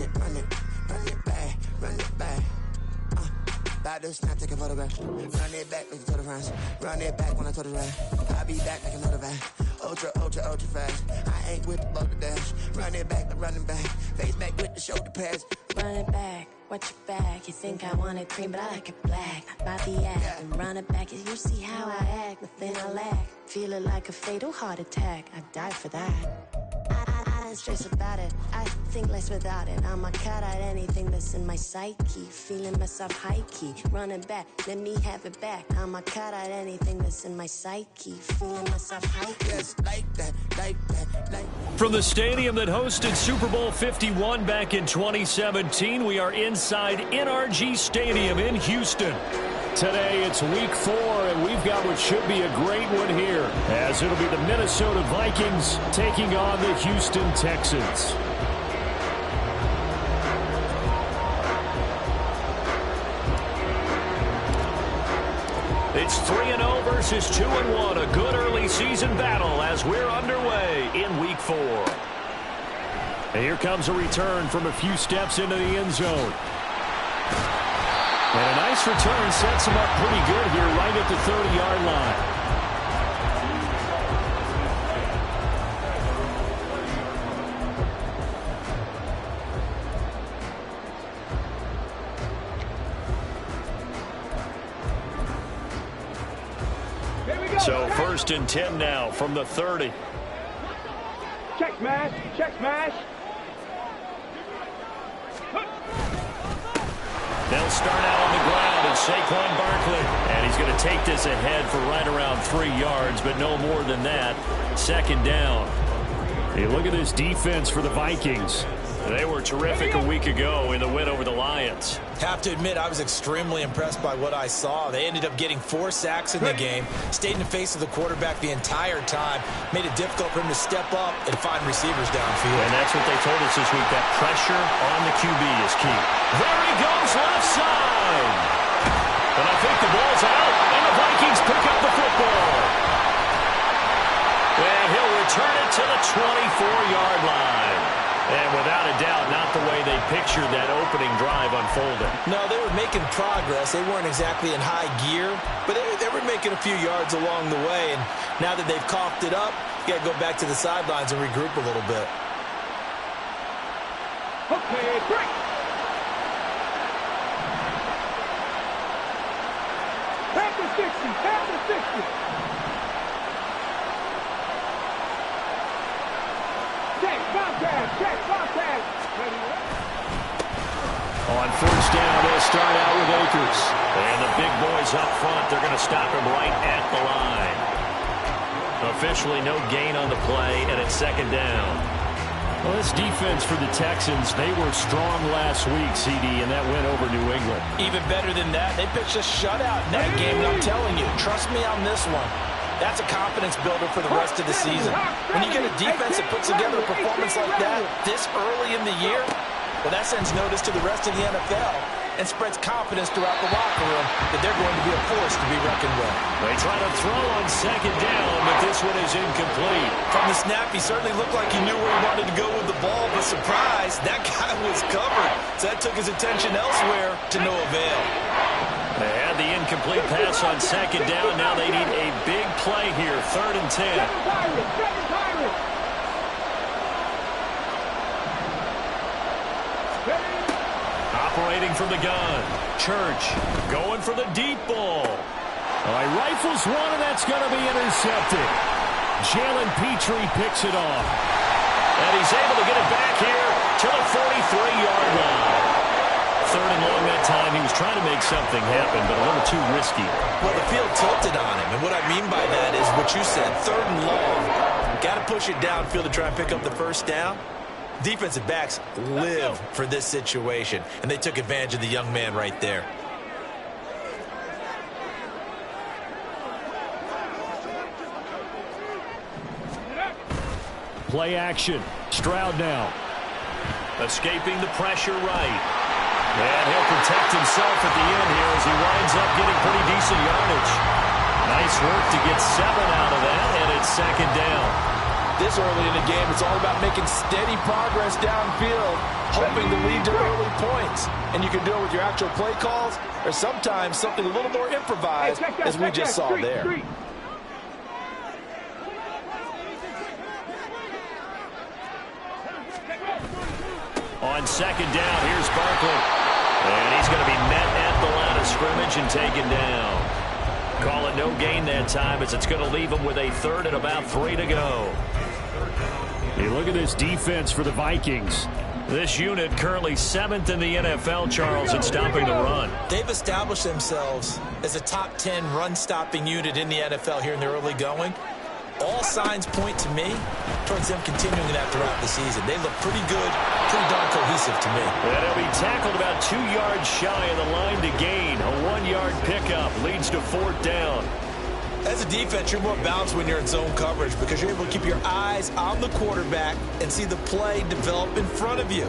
run it back, run it back. About to snap, take a photograph. Run it back, make it to the runs. Run it back when I told it right. I'll be back like another van. Ultra, ultra, ultra fast. I ain't with the blow the dash. Run it back, I'm running back. Face back with the shoulder pads. Run it back, watch your back. You think I want it cream, but I like it black. About the act and run it back. You see how I act, nothing I lack. Feel it like a fatal heart attack. I'd die for that. I don't stress about it. I think less without it. I'ma cut out anything that's in my psyche. Feeling myself high key. Running back, let me have it back. I'ma cut out anything that's in my psyche. Feeling myself high key. Yes, like that, like that, like that. From the stadium that hosted Super Bowl 51 back in 2017, we are inside NRG Stadium in Houston. Today, it's week 4, and we've got what should be a great one here, as it'll be the Minnesota Vikings taking on the Houston Texans. It's 3-0 versus 2-1, a good early season battle as we're underway in week 4. And here comes a return from a few steps into the end zone. And a nice return sets him up pretty good here right at the 30-yard line. So 1st and 10 now from the 30. Check smash, check smash. They'll start out on the ground, and Saquon Barkley. And he's going to take this ahead for right around 3 yards, but no more than that. 2nd down. Hey, look at this defense for the Vikings. They were terrific a week ago in the win over the Lions. Have to admit, I was extremely impressed by what I saw. They ended up getting 4 sacks in the game, stayed in the face of the quarterback the entire time, made it difficult for him to step up and find receivers downfield. And that's what they told us this week, that pressure on the QB is key. There he goes, left side. And I think the ball's out, and the Vikings pick up the football. And he'll return it to the 24-yard line. And without a doubt, not the way they pictured that opening drive unfolding. No, they were making progress. They weren't exactly in high gear, but they were making a few yards along the way. And now that they've coughed it up, you got to go back to the sidelines and regroup a little bit. Okay, break. Half the 60, half the 60. On 1st down, they'll start out with Akers. And the big boys up front, they're going to stop him right at the line. Officially no gain on the play, and it's 2nd down. Well, this defense for the Texans, they were strong last week, CD, and that went over New England. Even better than that, they pitched a shutout in that game, and I'm telling you, trust me on this one. That's a confidence builder for the rest of the season. When you get a defense that puts together a performance like that this early in the year, well, that sends notice to the rest of the NFL and spreads confidence throughout the locker room that they're going to be a force to be reckoned with. They try to throw on 2nd down, but this one is incomplete. From the snap, he certainly looked like he knew where he wanted to go with the ball, but surprise, that guy was covered. So that took his attention elsewhere to no avail. They had the incomplete pass on 2nd down. Now they need a big play here, 3rd and 10. Operating from the gun. Church going for the deep ball. He rifles one, and that's going to be intercepted. Jalen Petrie picks it off. And he's able to get it back here to the 43-yard line. 3rd and long that time. He was trying to make something happen, but a little too risky. Well, the field tilted on him, and what I mean by that is what you said, 3rd and long. Got to push it downfield to try and pick up the 1st down. Defensive backs live for this situation, and they took advantage of the young man right there. Play action. Stroud now. Escaping the pressure right. And he'll protect himself at the end here as he winds up getting pretty decent yardage. Nice work to get 7 out of that, and it's 2nd down. This early in the game, it's all about making steady progress downfield, hoping to lead to early points. And you can do it with your actual play calls or sometimes something a little more improvised, as we just saw there. On second down, here's Barkley. And he's going to be met at the line of scrimmage and taken down. Call it no gain that time, as it's going to leave him with a third and about 3 to go. Hey, look at this defense for the Vikings. This unit currently 7th in the NFL, Charles, in stopping the run. They've established themselves as a top 10 run-stopping unit in the NFL here in the early going. All signs point to me towards them continuing that throughout the season. They look pretty good, pretty darn cohesive to me. And he'll be tackled about 2 yards shy of the line to gain. A 1-yard pickup leads to 4th down. As a defense, you're more balanced when you're in zone coverage because you're able to keep your eyes on the quarterback and see the play develop in front of you.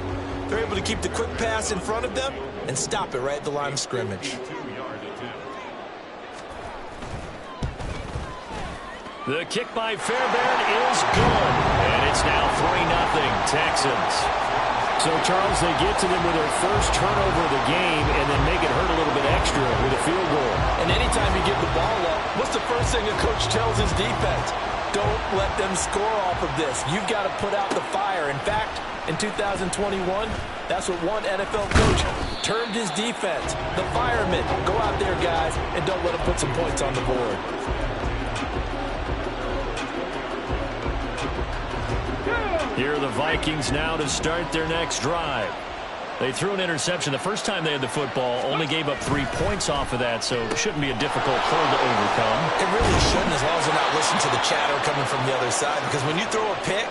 They're able to keep the quick pass in front of them and stop it right at the line of scrimmage. The kick by Fairbairn is good, and it's now 3-0 Texans. So, Charles, they get to them with their first turnover of the game and then make it hurt a little bit extra with a field goal. And anytime you give the ball up, what's the first thing a coach tells his defense? Don't let them score off of this. You've got to put out the fire. In fact, in 2021, that's what one NFL coach termed his defense. The firemen. Go out there, guys, and don't let them put some points on the board. Here are the Vikings now to start their next drive. They threw an interception the first time they had the football, only gave up 3 points off of that, so it shouldn't be a difficult hurdle to overcome. It really shouldn't, as long as they're not listening to the chatter coming from the other side, because when you throw a pick,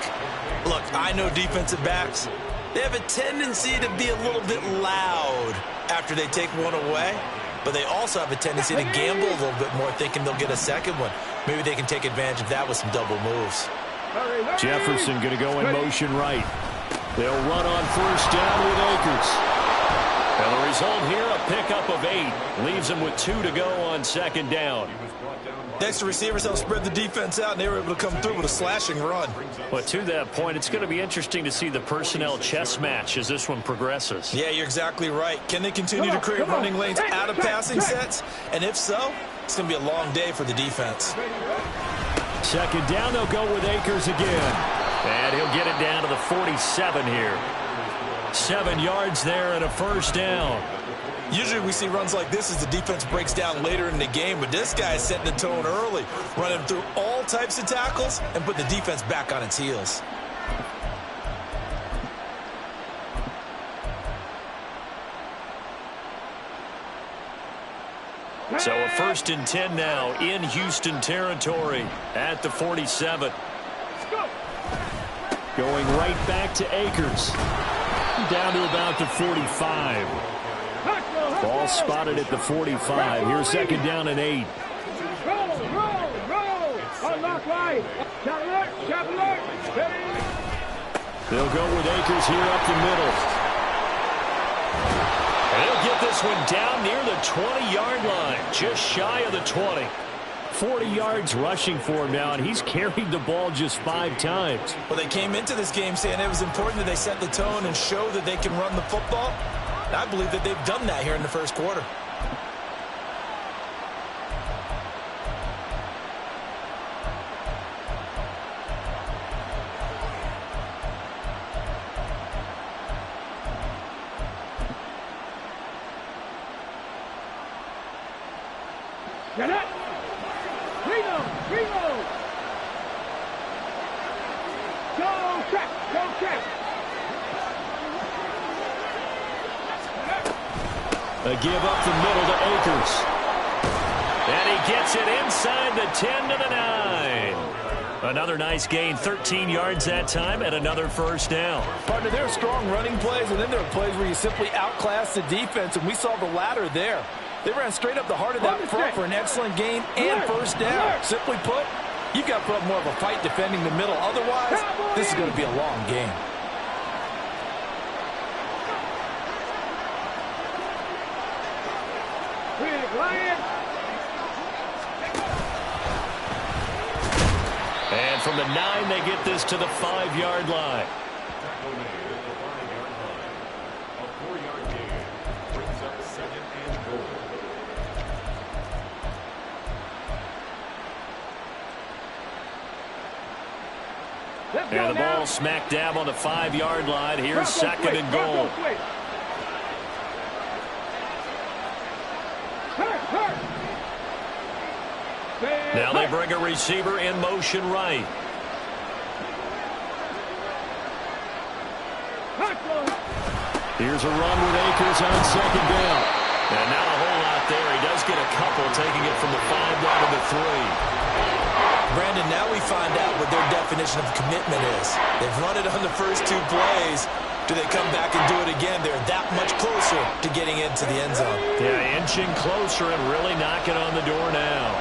look, I know defensive backs, they have a tendency to be a little bit loud after they take one away, but they also have a tendency to gamble a little bit more, thinking they'll get a second one. Maybe they can take advantage of that with some double moves. Jefferson going to go in motion right. They'll run on first down with Akers. And the result here, a pickup of 8. Leaves them with 2 to go on second down. Next to receivers, they'll spread the defense out, and they were able to come through with a slashing run. But to that point, it's going to be interesting to see the personnel chess match as this one progresses. Yeah, you're exactly right. Can they continue to create running lanes out of passing sets? And if so, it's going to be a long day for the defense. Second down, they'll go with Akers again. And he'll get it down to the 47 here. 7 yards there and a first down. Usually we see runs like this as the defense breaks down later in the game, but this guy is setting the tone early, running through all types of tackles and put the defense back on its heels. So a 1st and 10 now in Houston territory at the 47. Going right back to Akers. Down to about the 45. Ball spotted at the 45. Here's second down and 8. They'll go with Akers here up the middle. And he'll get this one down near the 20-yard line, just shy of the 20. 40 yards rushing for him now, and he's carried the ball just 5 times. Well, they came into this game saying it was important that they set the tone and show that they can run the football. And I believe that they've done that here in the first quarter. Get it! Reno! Go check! A give up the middle to Akers. And he gets it inside the 10 to the 9. Another nice gain, 13 yards that time, and another first down. Partner, there are strong running plays, and then there are plays where you simply outclass the defense, and we saw the latter there. They ran straight up the heart of that front for an excellent gain and first down. Simply put, you've got to put up more of a fight defending the middle. Otherwise, this is going to be a long game. And from the 9, they get this to the 5-yard line. And the ball smack dab on the 5-yard line. Here's second and goal. Now they bring a receiver in motion right. Here's a run with Akers on second down. And not a whole lot there. He does get a couple, taking it from the 5 down to the 3. Brandon, now we find out what their definition of commitment is. They've run it on the first 2 plays. Do they come back and do it again? They're that much closer to getting into the end zone. Yeah, inching closer and really knocking on the door now.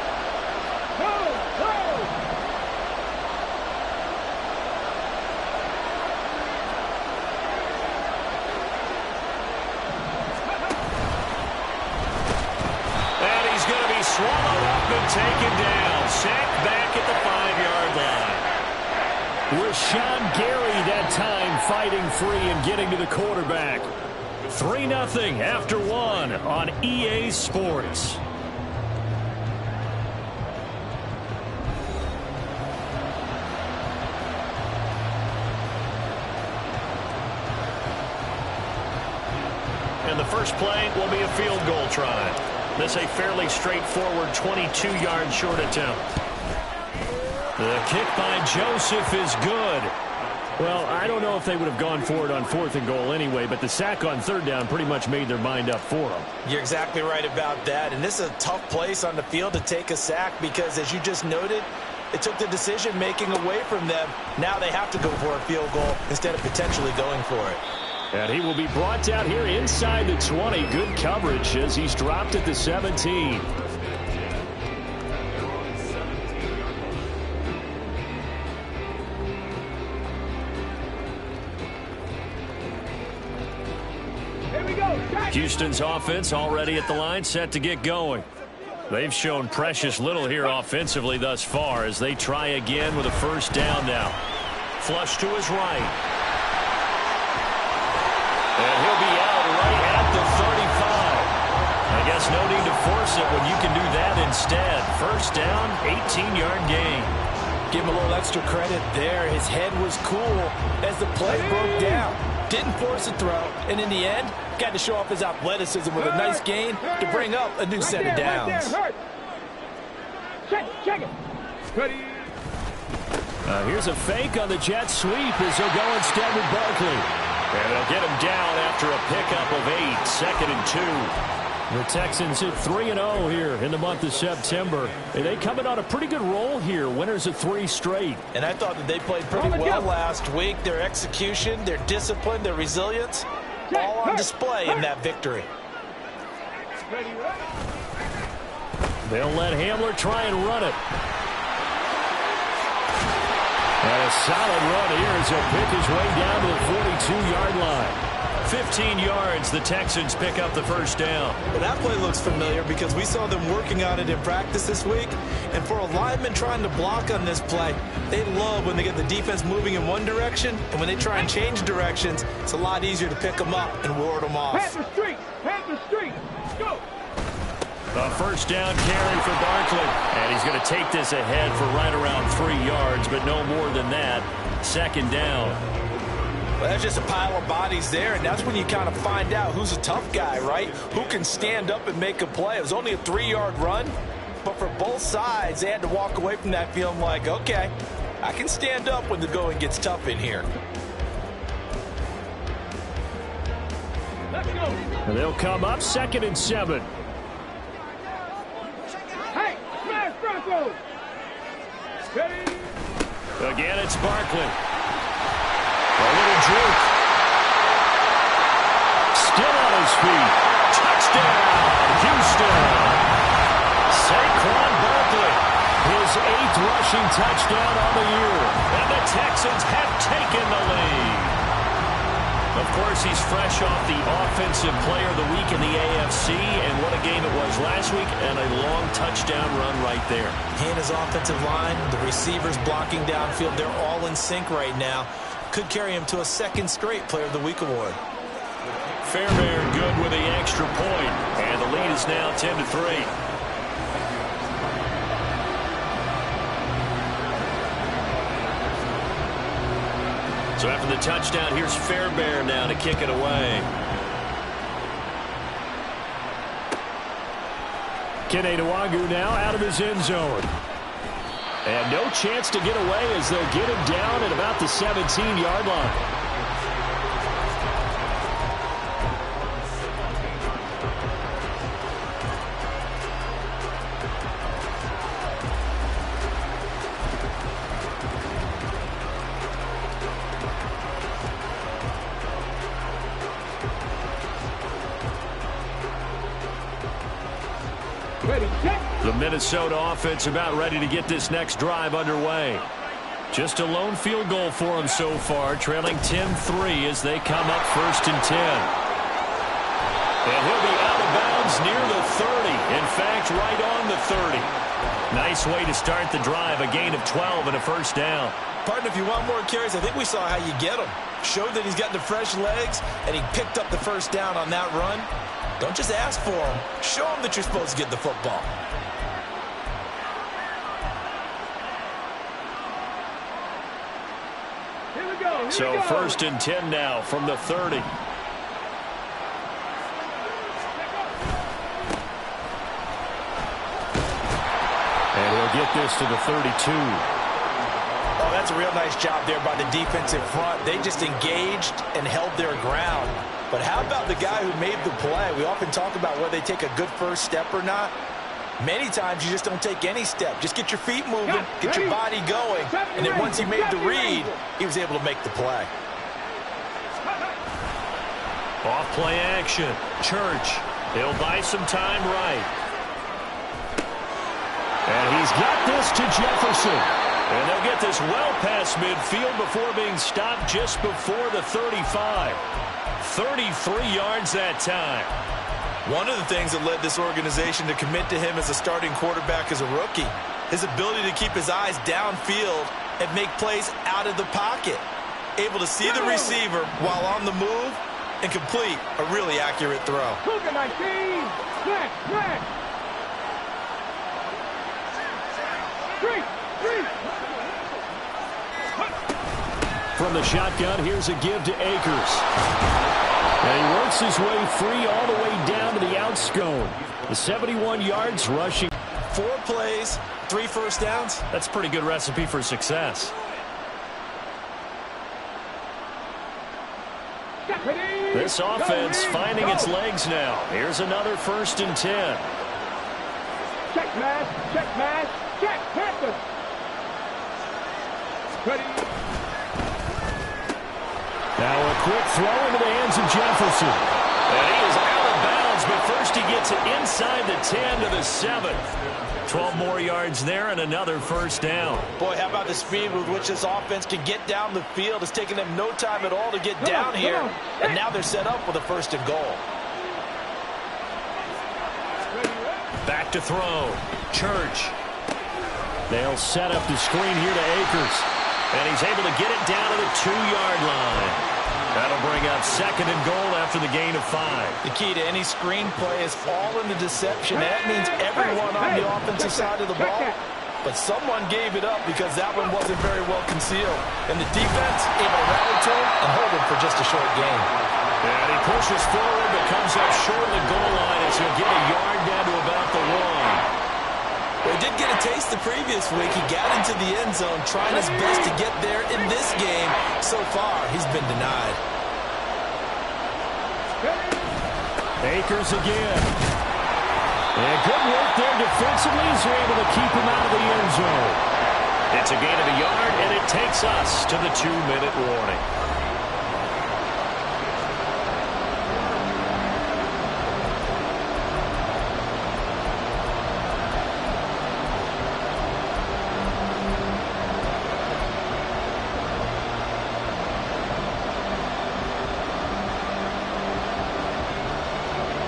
Swallowed up and taken down. Sacked back at the 5-yard line. Rashawn Gary that time fighting free and getting to the quarterback. 3-0 after 1 on EA Sports. And the first play will be a field goal try. This a fairly straightforward 22-yard short attempt. The kick by Joseph is good. Well, I don't know if they would have gone for it on 4th and goal anyway, but the sack on 3rd down pretty much made their mind up for them. You're exactly right about that. And this is a tough place on the field to take a sack because, as you just noted, it took the decision-making away from them. Now they have to go for a field goal instead of potentially going for it. And he will be brought down here inside the 20. Good coverage as he's dropped at the 17. Houston's offense already at the line, set to get going. They've shown precious little here offensively thus far as they try again with a first down now. Flush to his right. And he'll be out right at the 35. I guess no need to force it when you can do that instead. First down, 18-yard gain. Give him a little extra credit there. His head was cool as the play broke down. Didn't force a throw, and in the end, got to show off his athleticism with a nice gain to bring up a new set of downs. Check it. Ready. Here's a fake on the jet sweep as they'll go instead with Barkley. And they'll get him down after a pickup of 8, 2nd and 2. The Texans hit 3-0 here in the month of September. They coming on a pretty good roll here. Winners of 3 straight. And I thought that they played pretty well last week. Their execution, their discipline, their resilience, all on display in that victory. They'll let Hamler try and run it. And a solid run here as he'll pick his way down to the 42-yard line. 15 yards, the Texans pick up the first down. Well, that play looks familiar because we saw them working on it in practice this week. And for a lineman trying to block on this play, they love when they get the defense moving in one direction. And when they try and change directions, it's a lot easier to pick them up and ward them off. Panther Street, go! A first down carry for Barkley. And he's going to take this ahead for right around 3 yards, but no more than that. Second down. Well, that's just a pile of bodies there, and that's when you kind of find out who's a tough guy, right? Who can stand up and make a play. It was only a 3-yard run, but for both sides, they had to walk away from that feeling like, okay, I can stand up when the going gets tough in here. Let's go. And they'll come up 2nd and 7. Hey, smash Bronco. Ready? Again, it's Barkley. A little juke. Still on his feet. Touchdown, Houston. Saquon Barkley, his 8th rushing touchdown on the year. And the Texans have taken the lead. Of course, he's fresh off the Offensive Player of the Week in the AFC, and what a game it was last week, and a long touchdown run right there. He and his offensive line, the receivers blocking downfield, they're all in sync right now. Could carry him to a second straight Player of the Week award. Fairbairn good with the extra point, and the lead is now 10-3. So after the touchdown, here's Fairbairn now to kick it away. Kene Nwangwu now out of his end zone. And no chance to get away as they'll get him down at about the 17-yard line. The Minnesota offense about ready to get this next drive underway. Just a lone field goal for them so far, trailing 10-3 as they come up 1st and 10. And he'll be out of bounds near the 30. In fact, right on the 30. Nice way to start the drive, a gain of 12 and a first down. Partner, if you want more carries, I think we saw how you get him. Showed that he's got the fresh legs, and he picked up the first down on that run. Don't just ask for him. Show him that you're supposed to get the football. So 1st and 10 now from the 30. And he'll get this to the 32. Oh, that's a real nice job there by the defensive front. They just engaged and held their ground. But how about the guy who made the play? We often talk about whether they take a good first step or not. Many times you just don't take any step. Just get your feet moving, get your body going, and then once he made the read, he was able to make the play. Off play action. Church. He'll buy some time right. And he's got this to Jefferson. And they'll get this well past midfield before being stopped just before the 35. 33 yards that time. One of the things that led this organization to commit to him as a starting quarterback as a rookie, his ability to keep his eyes downfield and make plays out of the pocket. Able to see the receiver while on the move and complete a really accurate throw. From the shotgun, here's a give to Akers. And he works his way free all the way down to the outscone. The 71 yards rushing. 4 plays, 3 first downs. That's a pretty good recipe for success. This offense finding its legs now. Here's another 1st and 10. Check mass, check Panther. Ready. Now a quick throw into the hands of Jefferson. And he is out of bounds, but first he gets it inside the 10 to the 7. 12 more yards there and another first down. Boy, how about the speed with which this offense can get down the field? It's taken them no time at all to get down here. And now they're set up with a 1st and goal. Back to throw. Church. They'll set up the screen here to Akers. And he's able to get it down to the 2-yard line. That'll bring up 2nd and goal after the gain of 5. The key to any screen play is all in the deception. That means everyone on the offensive side of the ball. But someone gave it up because that one wasn't very well concealed. And the defense able to rally to him and hold him for just a short gain. And he pushes forward but comes up short of the goal line as he'll get a yard down to about the 1. Well, he did get a taste the previous week. He got into the end zone trying his best to get there in this game. So far, he's been denied. Akers again. And good work there defensively as they're able to keep him out of the end zone. It's a gain of a yard, and it takes us to the 2-minute warning.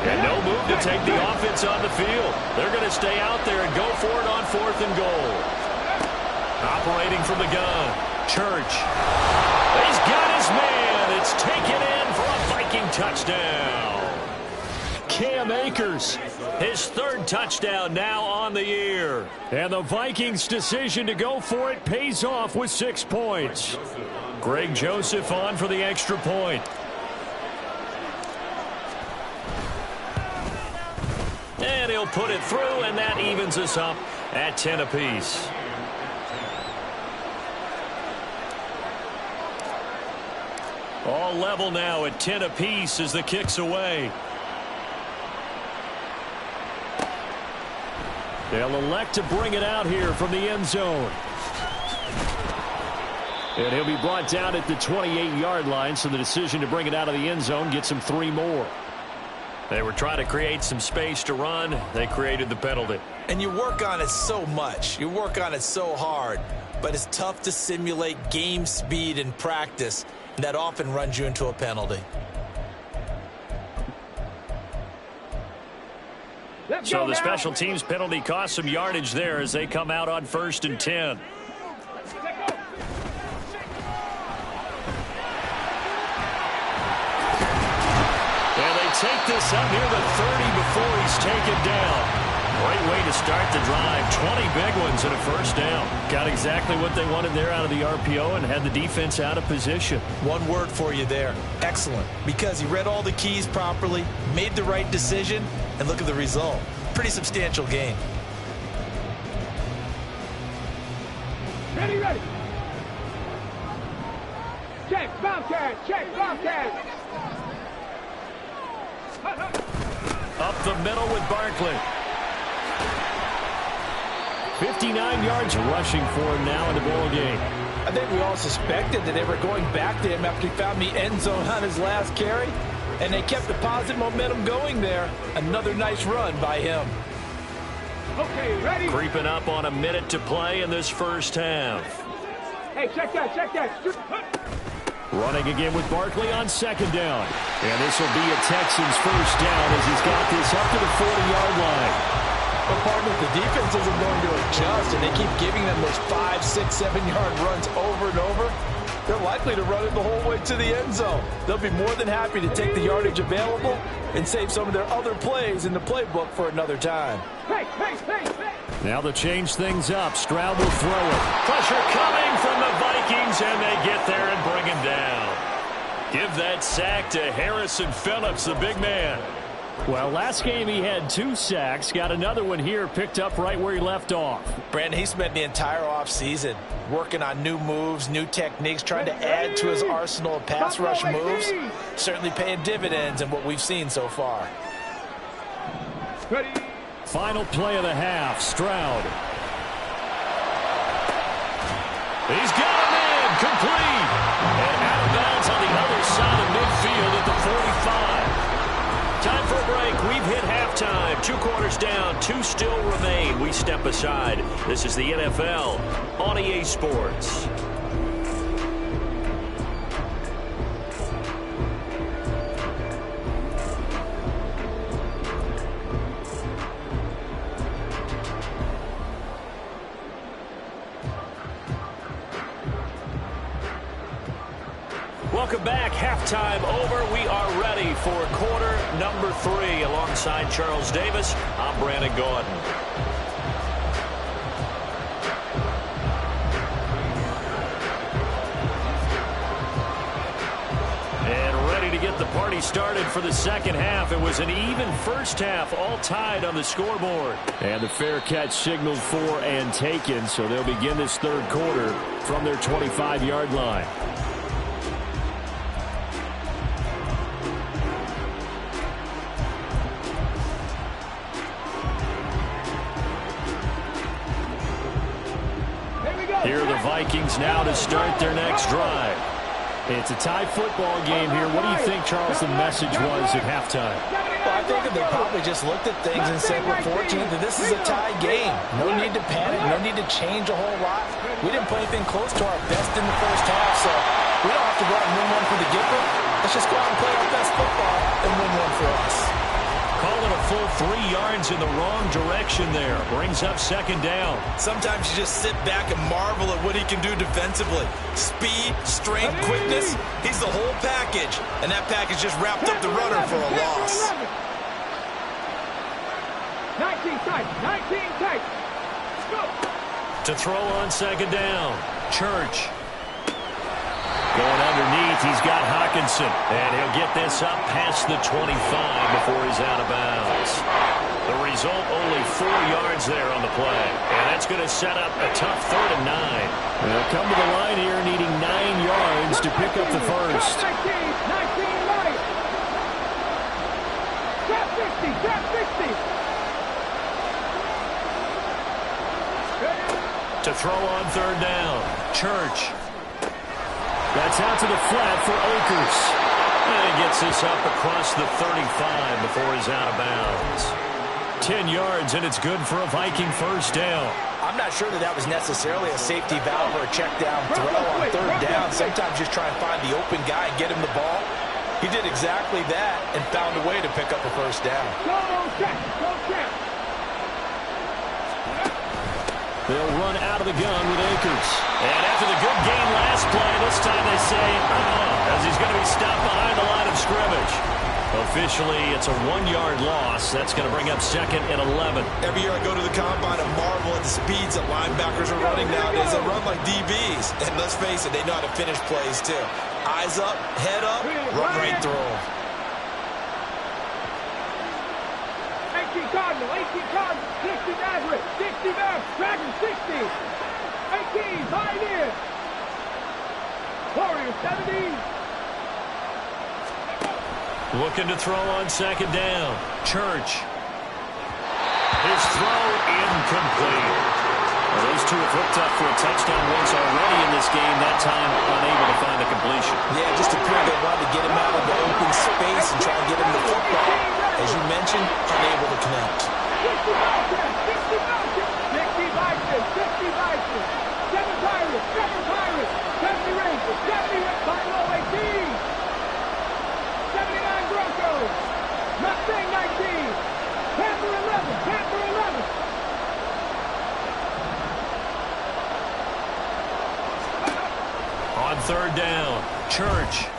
And no move to take the offense on the field. They're going to stay out there and go for it on 4th and goal. Operating from the gun, Church. He's got his man. It's taken in for a Viking touchdown. Cam Akers, his 3rd touchdown now on the year. And the Vikings' decision to go for it pays off with 6 points. Greg Joseph on for the extra point. And he'll put it through, and that evens us up at 10 apiece. All level now at 10 apiece as the kick's away. They'll elect to bring it out here from the end zone. And he'll be brought down at the 28-yard line, so the decision to bring it out of the end zone gets him 3 more. They were trying to create some space to run. They created the penalty. And you work on it so much. You work on it so hard. But it's tough to simulate game speed in practice. That often runs you into a penalty. So the special teams penalty cost some yardage there as they come out on 1st and 10. And they take this up near the 30 before he's taken down. Great way to start the drive. 20 big ones and a 1st down. Got exactly what they wanted there out of the RPO and had the defense out of position. One word for you there. Excellent. Because he read all the keys properly, made the right decision, and look at the result. Pretty substantial gain. Ready, ready. Check, Bobcat, check, Bobcat. Up the middle with Barkley. 59 yards rushing for him now in the ball game. I think we all suspected that they were going back to him after he found the end zone on his last carry, and they kept the positive momentum going there. Another nice run by him. Okay, ready? Creeping up on a minute to play in this 1st half. Hey, check that, check that. Running again with Barkley on 2nd down. And this will be a Texans 1st down as he's got this up to the 40-yard line. But partner, the defense isn't going to adjust, and they keep giving them those 5, 6, 7-yard runs over and over. They're likely to run it the whole way to the end zone. They'll be more than happy to take the yardage available and save some of their other plays in the playbook for another time. Hey, hey, hey, hey. Now to change things up, Stroud will throw it. Pressure coming from the Vikings, and they get there and bring him down. Give that sack to Harrison Phillips, the big man. Well, last game he had 2 sacks. Got another one here, picked up right where he left off. Brandon, he spent the entire offseason working on new moves, new techniques, trying to add to his arsenal of pass rush moves. Certainly paying dividends in what we've seen so far. Ready. Final play of the half, Stroud. He's got him in, complete. And out of bounds on the other side of midfield at the 45. Time for a break. We've hit halftime. 2 quarters down. 2 still remain. We step aside. This is the NFL on EA Sports. Welcome back. Halftime over. We are ready for quarter number 3. Alongside Charles Davis, I'm Brandon Gordon. And ready to get the party started for the 2nd half. It was an even 1st half, all tied on the scoreboard. And the fair catch signaled for and taken, so they'll begin this 3rd quarter from their 25-yard line. Here are the Vikings now to start their next drive. It's a tie football game here. What do you think, Charles, the message was at halftime? Well, I think that they probably just looked at things and said, we're fortunate that this is a tie game. No need to panic. No need to change a whole lot. We didn't play anything close to our best in the 1st half, so we don't have to go out and win one for the giver. Let's just go out and play our best football and win one for us. full 3 yards in the wrong direction there. Brings up second down. Sometimes you just sit back and marvel at what he can do defensively. Speed, strength, quickness. He's the whole package. And that package just wrapped up the runner for a loss. 19 tight. 19 tight. Go. To throw on second down. Church. Going underneath, he's got Hawkinson. And he'll get this up past the 25 before he's out of bounds. The result, only 4 yards there on the play. And that's going to set up a tough 3rd and 9. They'll come to the line here needing 9 yards to pick up the first. 19 right. Trap 50. Trap 50. To throw on 3rd down. Church. That's out to the flat for Akers. And he gets this up across the 35 before he's out of bounds. 10 yards, and it's good for a Viking first down. I'm not sure that was necessarily a safety valve or a check down throw on 3rd down. Sometimes just try and find the open guy and get him the ball. He did exactly that and found a way to pick up a first down. Go check. Go check. They'll run out of the gun with Akers. And after the good game last play, this time they say, as he's going to be stopped behind the line of scrimmage. Officially, it's a 1-yard loss. That's going to bring up 2nd and 11. Every year I go to the combine and marvel at the speeds that linebackers are running nowadays. They run like DBs. And let's face it, they know how to finish plays too. Eyes up, head up, run right through them. 18 Cardinal, 18 Cardinal, 60 Nazareth, 60 back, Dragon 60. 18, Pioneer. Warrior 70. Looking to throw on second down. Church. His throw incomplete. Well, those two have hooked up for a touchdown once already in this game. That time unable to find the completion. Yeah, just appeared they wanted to get him out of the open space and try and get him the football. As you mentioned, unable to connect. 60 Bison, 60 Bison, 7 Pirates, 70 Rangers, 70 Buffalo 18, 79 Broncos, Mustang 19, Panther 11, Panther 11. On 3rd down, Church.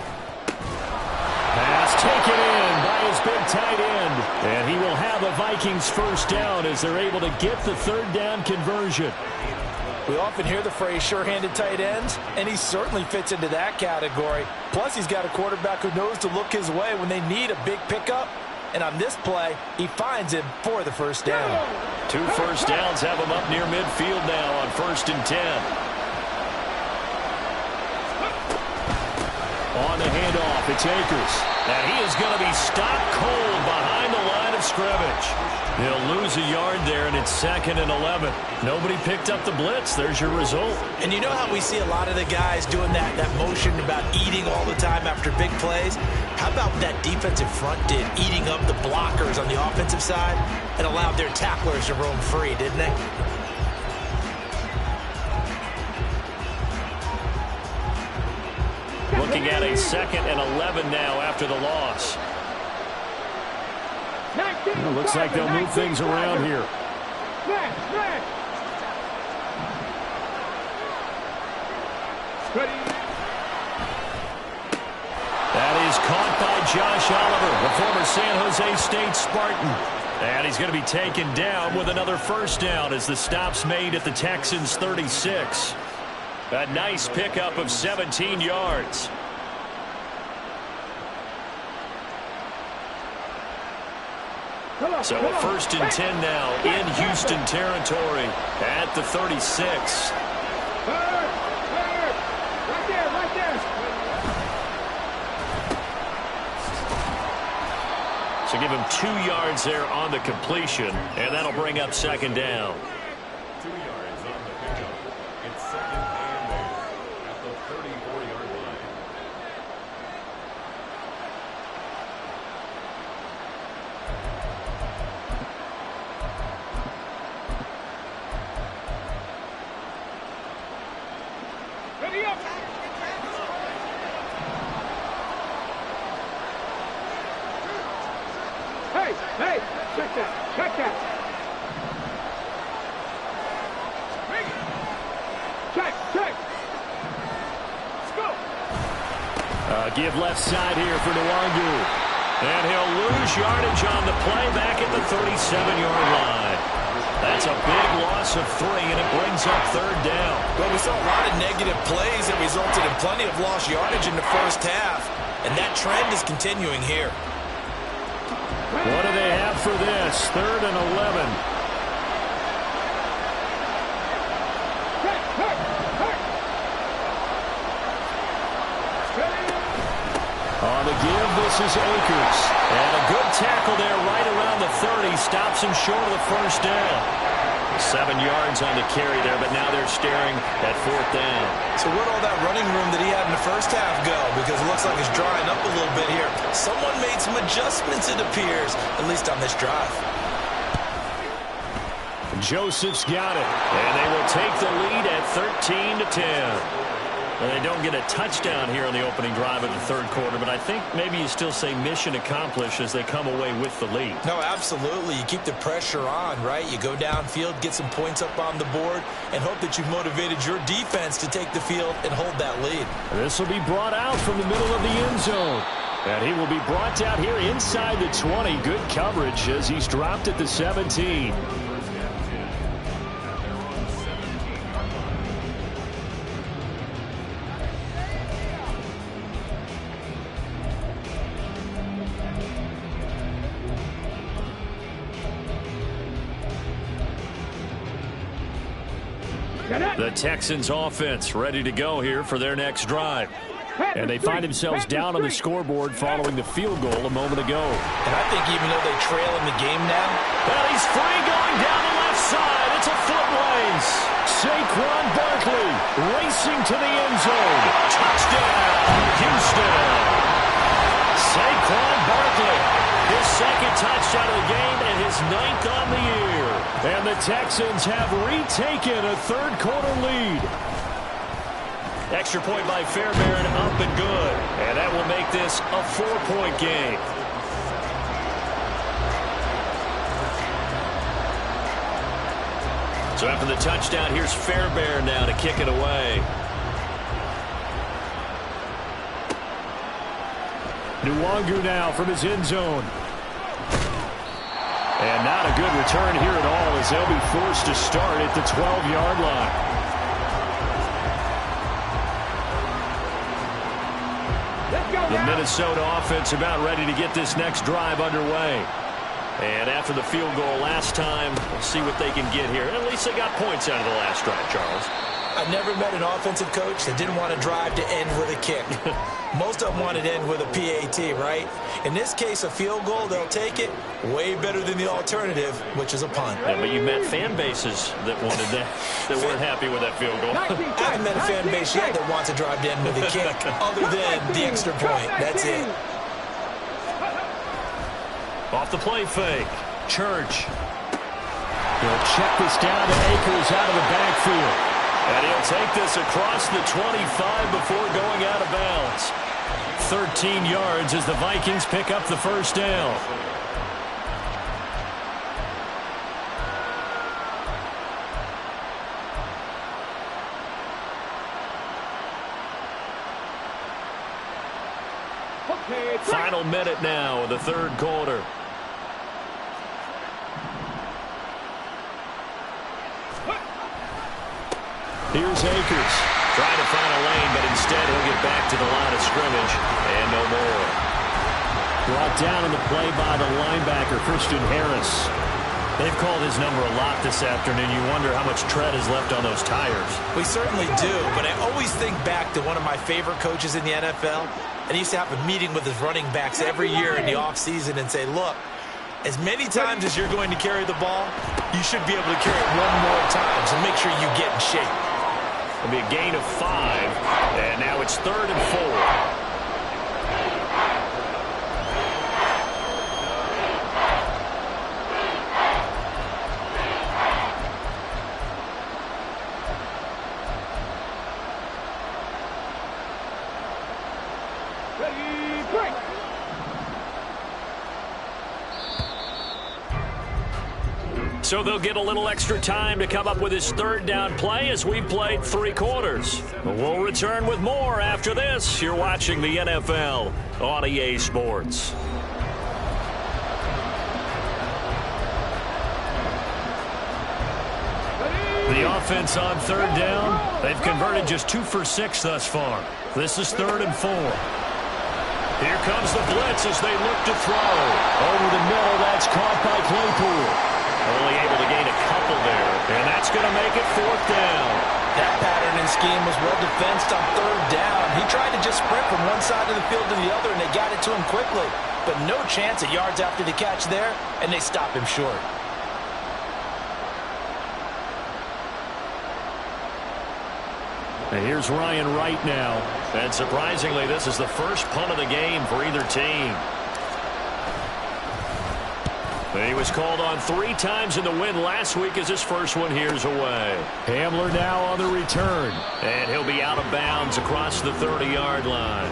Pass taken in by his big tight end. And he will have a Vikings first down as they're able to get the 3rd down conversion. We often hear the phrase sure-handed tight ends, and he certainly fits into that category. Plus, he's got a quarterback who knows to look his way when they need a big pickup. And on this play, he finds him for the first down. 2 first downs have him up near midfield now on 1st and 10. On the handoff, it's Akers. And he is going to be stopped cold behind the line of scrimmage. He'll lose a yard there, and it's 2nd and 11. Nobody picked up the blitz. There's your result. And you know how we see a lot of the guys doing that motion about eating all the time after big plays? How about that defensive front did, eating up the blockers on the offensive side and allowed their tacklers to roam free, didn't they? Looking at a 2nd and 11 now after the loss. It looks like they'll move things around here. That is caught by Josh Oliver, the former San Jose State Spartan. And he's going to be taken down with another first down as the stop's made at the Texans' 36. A nice pickup of 17 yards. So a 1st and 10 now in Houston territory at the 36. Right there. So give him 2 yards there on the completion, and that'll bring up 2nd down. 2 yards on the pickup. It's 2nd and 8 at the 34-yard line. Ready up. Hey, hey, check that, check that. Check, check. Let's go. Give left side here for Nwangu. And he'll lose yardage on the play back at the 37-yard line. That's a big loss of 3, and it brings up third down. Well, we saw a lot of negative plays that resulted in plenty of lost yardage in the first half, and that trend is continuing here. What do they have for this? 3rd and 11. On the give, this is Akers. And a good tackle there right around the 30. Stops him short of the first down. 7 yards on the carry there, but now they're staring at 4th down. So where'd all that running room that he had in the first half go? Because it looks like it's drying up a little bit here. Someone made some adjustments, it appears, at least on this drive. Joseph's got it, and they will take the lead at 13-10. Well, they don't get a touchdown here on the opening drive of the third quarter, but I think maybe you still say mission accomplished as they come away with the lead. No, absolutely. You keep the pressure on, right? You go downfield, get some points up on the board, and hope that you've motivated your defense to take the field and hold that lead. This will be brought out from the middle of the end zone. And he will be brought out here inside the 20. Good coverage as he's dropped at the 17. The Texans offense ready to go here for their next drive. And they find themselves down on the scoreboard following the field goal a moment ago. And I think even though they trail in the game now. Well, he's free going down the left side. It's a foot race. Saquon Barkley racing to the end zone. Touchdown, Houston. Saquon Barkley, his second touchdown of the game and his 9th on the year. And the Texans have retaken a third-quarter lead. Extra point by Fairbairn, up and good. And that will make this a 4-point game. So after the touchdown, here's Fairbairn now to kick it away. Nwangu now from his end zone. And not a good return here at all as they'll be forced to start at the 12-yard line. The Minnesota offense about ready to get this next drive underway. And after the field goal last time, we'll see what they can get here. At least they got points out of the last drive, Charles. I've never met an offensive coach that didn't want to drive to end with a kick. Most of them wanted to end with a PAT, right? In this case, a field goal, they'll take it. Way better than the alternative, which is a punt. Yeah, but you met fan bases that wanted that, that weren't happy with that field goal. I haven't met a fan base yet that wants to drive to end with a kick, other than the extra point. That's it. Off the play fake. Church. He'll check this down to Akers out of the backfield. And he'll take this across the 25 before going out of bounds. 13 yards as the Vikings pick up the first down. Final minute now of the third quarter. Here's Akers. Trying to find a lane, but instead he'll get back to the line of scrimmage. And no more. Brought down in the play by the linebacker, Christian Harris. They've called his number a lot this afternoon. You wonder how much tread is left on those tires. We certainly do, but I always think back to one of my favorite coaches in the NFL. And he used to have a meeting with his running backs every year in the offseason and say, look, as many times as you're going to carry the ball, you should be able to carry it one more time, so make sure you get in shape. It'll be a gain of 5, and now it's 3rd and 4. So they'll get a little extra time to come up with his third down play as we played 3 quarters. We'll return with more after this. You're watching the NFL on EA Sports. The offense on third down, they've converted just 2 for 6 thus far. This is 3rd and 4. Here comes the blitz as they look to throw. Over the middle, that's caught by Claypool. Only able to gain a couple there, and that's going to make it 4th down. That pattern and scheme was well defensed on 3rd down. He tried to just sprint from one side of the field to the other, and they got it to him quickly. But no chance at yards after the catch there, and they stop him short. And here's Ryan Wright now. And surprisingly, this is the first punt of the game for either team. He was called on 3 times in the win last week as his first one here's away. Hamler now on the return. And he'll be out of bounds across the 30-yard line.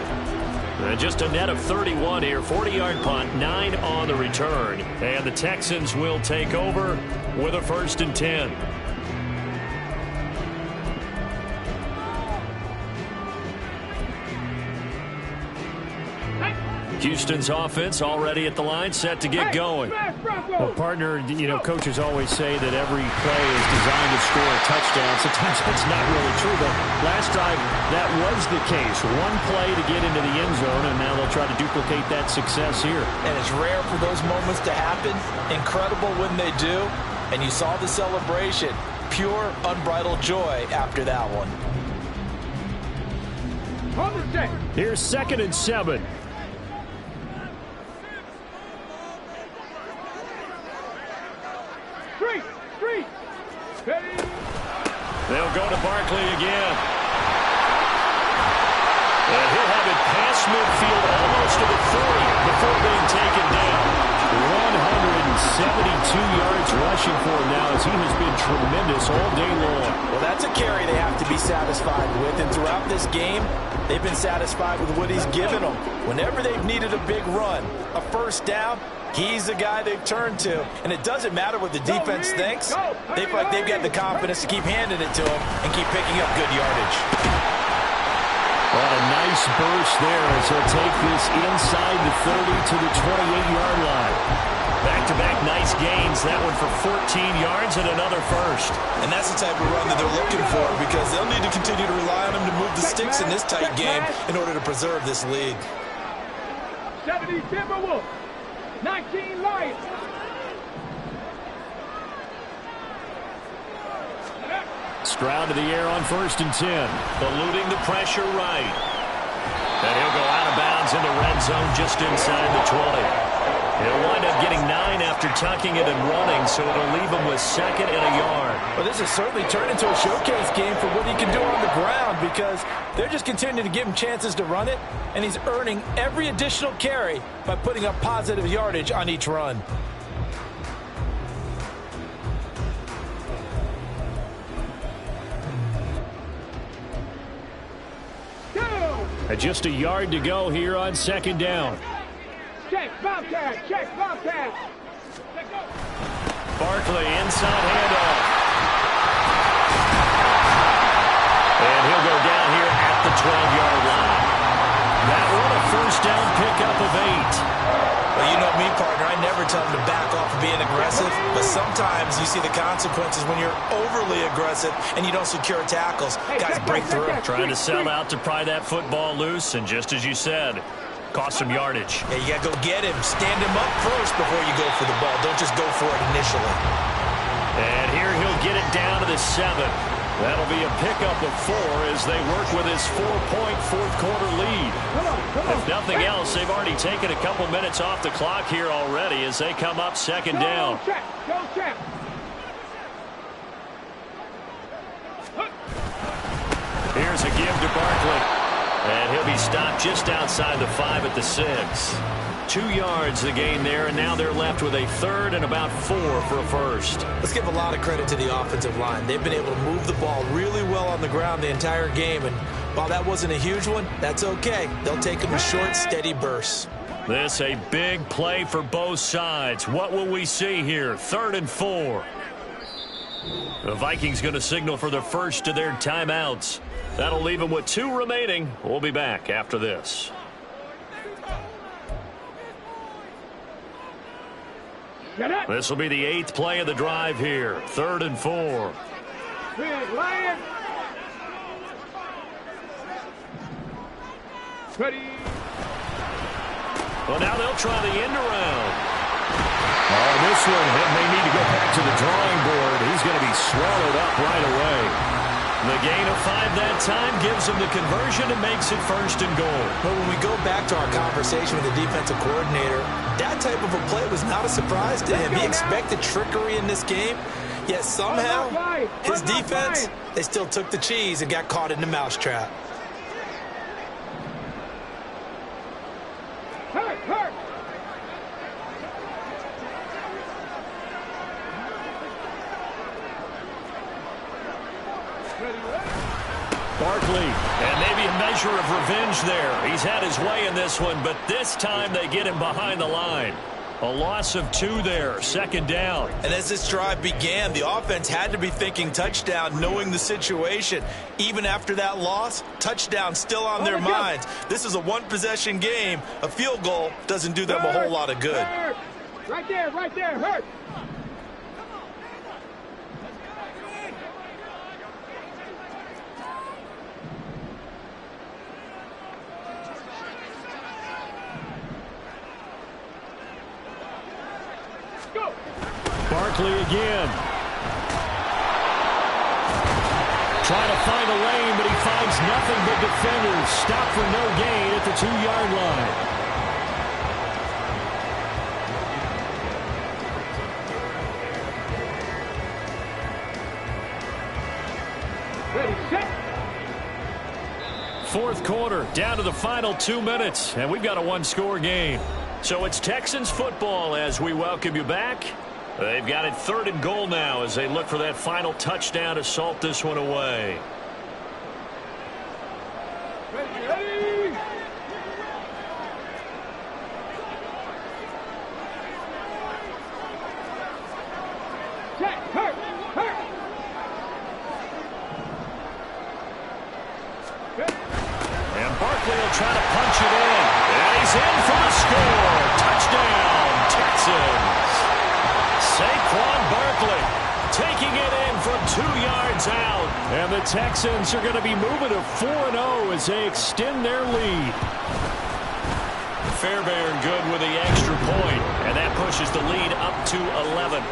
And just a net of 31 here. 40-yard punt, 9 on the return. And the Texans will take over with a 1st and 10. Houston's offense already at the line, set to get going. Well, partner, coaches always say that every play is designed to score a touchdown. Sometimes that's not really true, but last drive, that was the case. One play to get into the end zone, and now they'll try to duplicate that success here. And it's rare for those moments to happen. Incredible when they do. And you saw the celebration. Pure, unbridled joy after that one. Here's 2nd and 7. They'll go to Barkley again. And he'll have it past midfield almost to the 40 before being taken down. 172 yards rushing for him now as he has been tremendous all day long. Well, that's a carry they have to be satisfied with. And throughout this game, they've been satisfied with what he's given them. Whenever they've needed a big run, a 1st down, he's the guy they've turned to. And it doesn't matter what the defense thinks. They feel like they've got the confidence to keep handing it to him and keep picking up good yardage. What a nice burst there as he'll take this inside the 30 to the 28-yard line. Back-to-back nice gains. That one for 14 yards and another 1st. And that's the type of run that they're looking for because they'll need to continue to rely on him to move the sticks in this tight game in order to preserve this lead. 70 Timberwolves. 19 Lions. Stroud to the air on 1st and 10. Eluding the pressure right. And he'll go out of bounds in the red zone just inside the 20. He'll wind up getting 9 after tucking it and running, so it'll leave him with 2nd and a yard. Well, this has certainly turned into a showcase game for what he can do on the ground because they're just continuing to give him chances to run it, and he's earning every additional carry by putting up positive yardage on each run. Just a yard to go here on 2nd down. Check, Bobcat, check, Bobcat. Barkley, inside handoff. And he'll go down here at the 12-yard line. That one a 1st down pickup of 8. Well, you know me, partner. I never tell them to back off of being aggressive, but sometimes you see the consequences when you're overly aggressive and you don't secure tackles. Guys break through. Trying to sell out to pry that football loose, and just as you said, cost some yardage. Yeah, you got to go get him. Stand him up first before you go for the ball. Don't just go for it initially. And here he'll get it down to the 7. That'll be a pickup of 4 as they work with his 4-point 4th-quarter lead. If nothing else, they've already taken a couple minutes off the clock here already as they come up 2nd down. Here's a give to Barkley. And he'll be stopped just outside the 5 at the 6. 2 yards the gain there, and now they're left with a 3rd and about 4 for a 1st. Let's give a lot of credit to the offensive line. They've been able to move the ball really well on the ground the entire game, and while that wasn't a huge one, that's okay. They'll take them in short, steady bursts. This a big play for both sides. What will we see here? 3rd and 4. The Vikings going to signal for the first of their timeouts. That'll leave them with 2 remaining. We'll be back after this. This will be the 8th play of the drive here. 3rd and 4. Big Lion. Ready. Well, now they'll try the end around. Oh, this one may need to go back to the drawing board. He's going to be swallowed up right away. The gain of 5 that time gives him the conversion and makes it 1st and goal. But when we go back to our conversation with the defensive coordinator, that type of a play was not a surprise to him. He expected trickery in this game, yet somehow his defense, they still took the cheese and got caught in the mousetrap. Hurt. Barkley, and maybe a measure of revenge there. He's had his way in this one, but this time they get him behind the line. A loss of 2 there, 2nd down. And as this drive began, the offense had to be thinking touchdown, knowing the situation. Even after that loss, touchdown still on their minds. This is a 1-possession game. A field goal doesn't do them a whole lot of good. Right there, hurt. Barkley again. Trying to find a lane, but he finds nothing but defenders. Stop for no gain at the 2-yard line. Ready, set. 4th quarter, down to the final 2 minutes, and we've got a 1-score game. So it's Texans football as we welcome you back. They've got it 3rd and goal now as they look for that final touchdown to salt this one away. Ready. Set, hurt. And Barkley will try to punch it in. And he's in for the score. Touchdown, Texans. Saquon Barkley taking it in from 2 yards out. And the Texans are going to be moving to 4-0 as they extend their lead. Fairbairn good with the extra point, and that pushes the lead up to 11.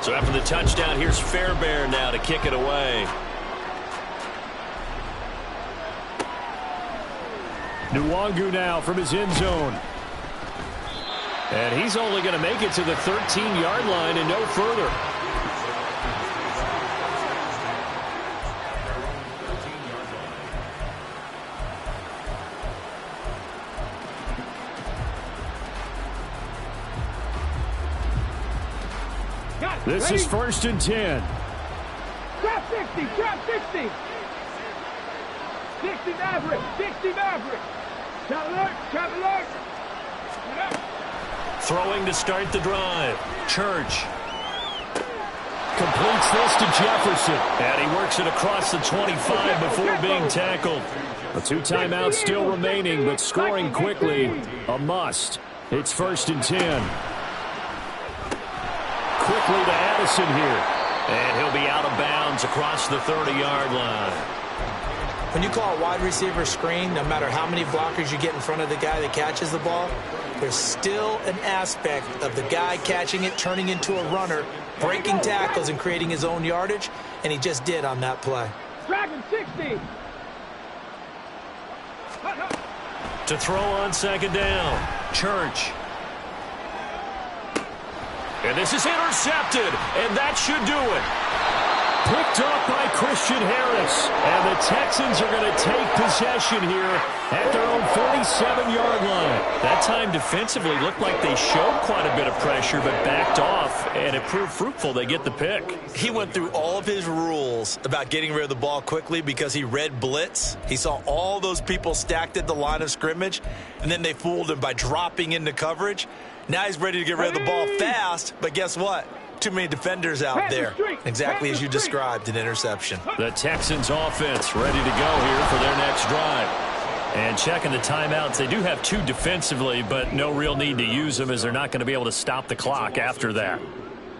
So after the touchdown, here's Fairbairn now to kick it away. Nwangu now from his end zone. And he's only going to make it to the 13-yard line and no further. This is 1st and 10. Trap 60, trap 60. 60 Maverick. Trap alert. Throwing to start the drive. Church. Completes this to Jefferson. And he works it across the 25 before being tackled. A 2 timeouts still remaining, but scoring quickly, a must. It's 1st and 10. Quickly to Addison here. And he'll be out of bounds across the 30-yard line. When you call a wide receiver screen, no matter how many blockers you get in front of the guy that catches the ball, there's still an aspect of the guy catching it, turning into a runner, breaking tackles and creating his own yardage, and he just did on that play. Dragon 60. To throw on 2nd down. Church. And this is intercepted, and that should do it. Picked off by Christian Harris. And the Texans are going to take possession here at their own 47-yard line. That time defensively looked like they showed quite a bit of pressure but backed off, and it proved fruitful. They get the pick. He went through all of his rules about getting rid of the ball quickly because he read blitz. He saw all those people stacked at the line of scrimmage, and then they fooled him by dropping into coverage. Now he's ready to get rid of the ball fast, but guess what? Too many defenders out there. Exactly as you described, an interception. The Texans offense ready to go here for their next drive. And checking the timeouts, they do have 2 defensively, but no real need to use them as they're not going to be able to stop the clock after that.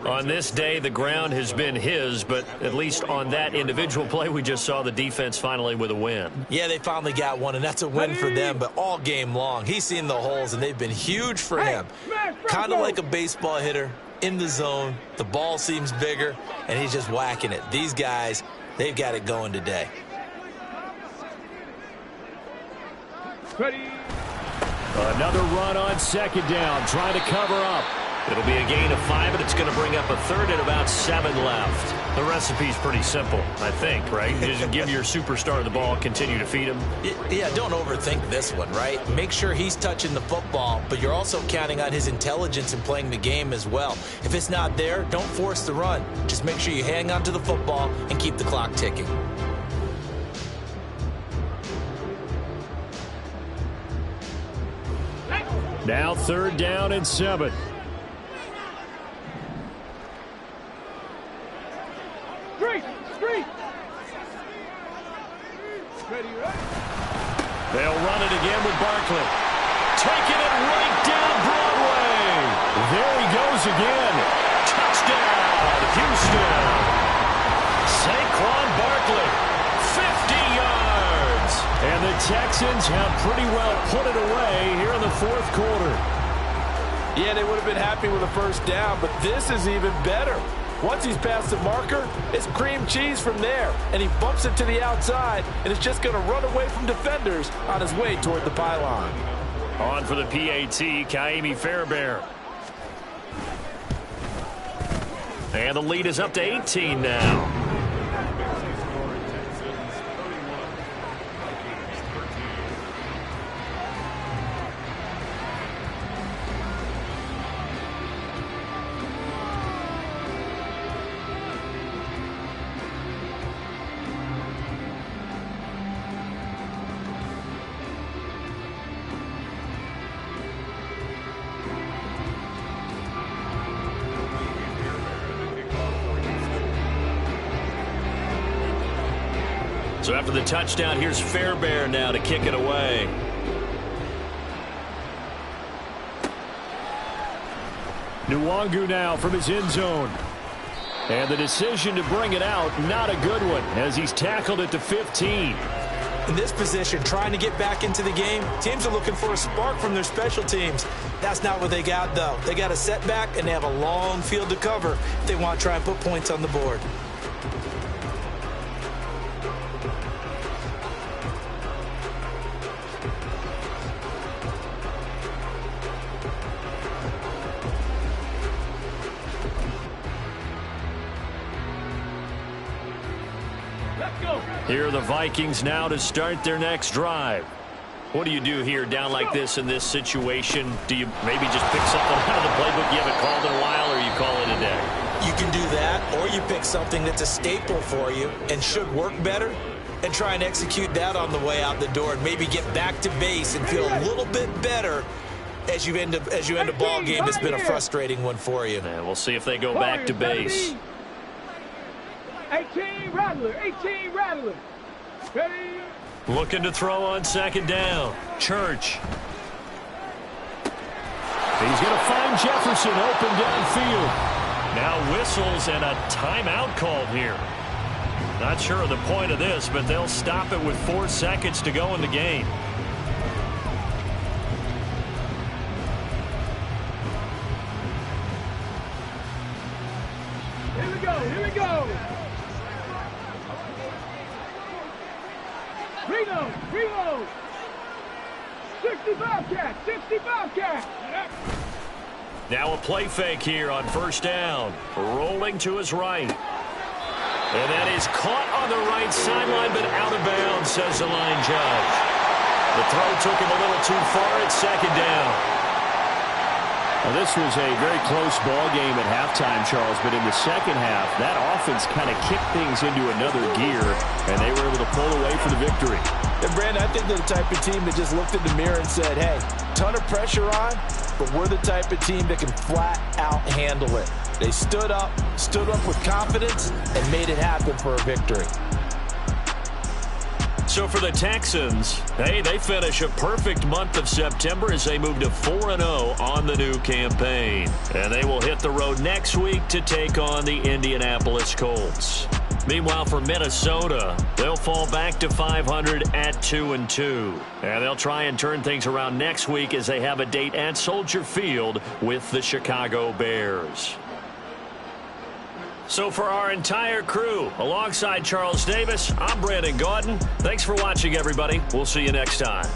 On this day, the ground has been his, but at least on that individual play, we just saw the defense finally with a win. Yeah, they finally got one, and that's a win for them, but all game long, he's seen the holes, and they've been huge for him. Kind of like a baseball hitter in the zone. The ball seems bigger, and he's just whacking it. These guys, they've got it going today. Another run on second down, trying to cover up. It'll be a gain of 5, and it's going to bring up a third and about 7 left. The recipe's pretty simple, I think, right? Just give your superstar the ball, continue to feed him. Yeah, don't overthink this one, right? Make sure he's touching the football, but you're also counting on his intelligence in playing the game as well. If it's not there, don't force the run. Just make sure you hang on to the football and keep the clock ticking. Now 3rd down and 7. They'll run it again with Barkley. Taking it right down Broadway. There he goes again. Touchdown, Houston. Saquon Barkley, 50 yards. And the Texans have pretty well put it away here in the 4th quarter. Yeah, they would have been happy with a first down, but this is even better. Once he's past the marker, it's cream cheese from there, and he bumps it to the outside, and it's just going to run away from defenders on his way toward the pylon. On for the PAT, Kaimi Fairbairn. And the lead is up to 18 now. So after the touchdown, here's Fairbairn now to kick it away. Nwangu now from his end zone. And the decision to bring it out, not a good one, as he's tackled it to 15. In this position, trying to get back into the game, teams are looking for a spark from their special teams. That's not what they got, though. They got a setback, and they have a long field to cover if they want to try and put points on the board. Here are the Vikings now to start their next drive. What do you do here down like this in this situation? Do you maybe just pick something out of the playbook you haven't called in a while, or you call it a day? You can do that, or you pick something that's a staple for you and should work better and try and execute that on the way out the door and maybe get back to base and feel a little bit better as you end a ball game that's been a frustrating one for you. And we'll see if they go back to base. 18 Rattler, 18 Rattler. Ready? Looking to throw on second down. Church. He's going to find Jefferson open downfield. Now whistles and a timeout called here. Not sure of the point of this, but they'll stop it with 4 seconds to go in the game. Here we go, here we go. Reload. 65 cat. Now a play fake here on first down. Rolling to his right. And that is caught on the right sideline, but out of bounds, says the line judge. The throw took him a little too far at second down. Well, this was a very close ball game at halftime, Charles, but in the second half, that offense kind of kicked things into another gear, and they were able to pull away for the victory. And, Brandon, I think they're the type of team that just looked in the mirror and said, hey, ton of pressure on, but we're the type of team that can flat out handle it. They stood up with confidence, and made it happen for a victory. So for the Texans, hey, they finish a perfect month of September as they move to 4-0 on the new campaign. And they will hit the road next week to take on the Indianapolis Colts. Meanwhile, for Minnesota, they'll fall back to 500 at 2-2. And they'll try and turn things around next week as they have a date at Soldier Field with the Chicago Bears. So for our entire crew, alongside Charles Davis, I'm Brandon Gaudin. Thanks for watching, everybody. We'll see you next time.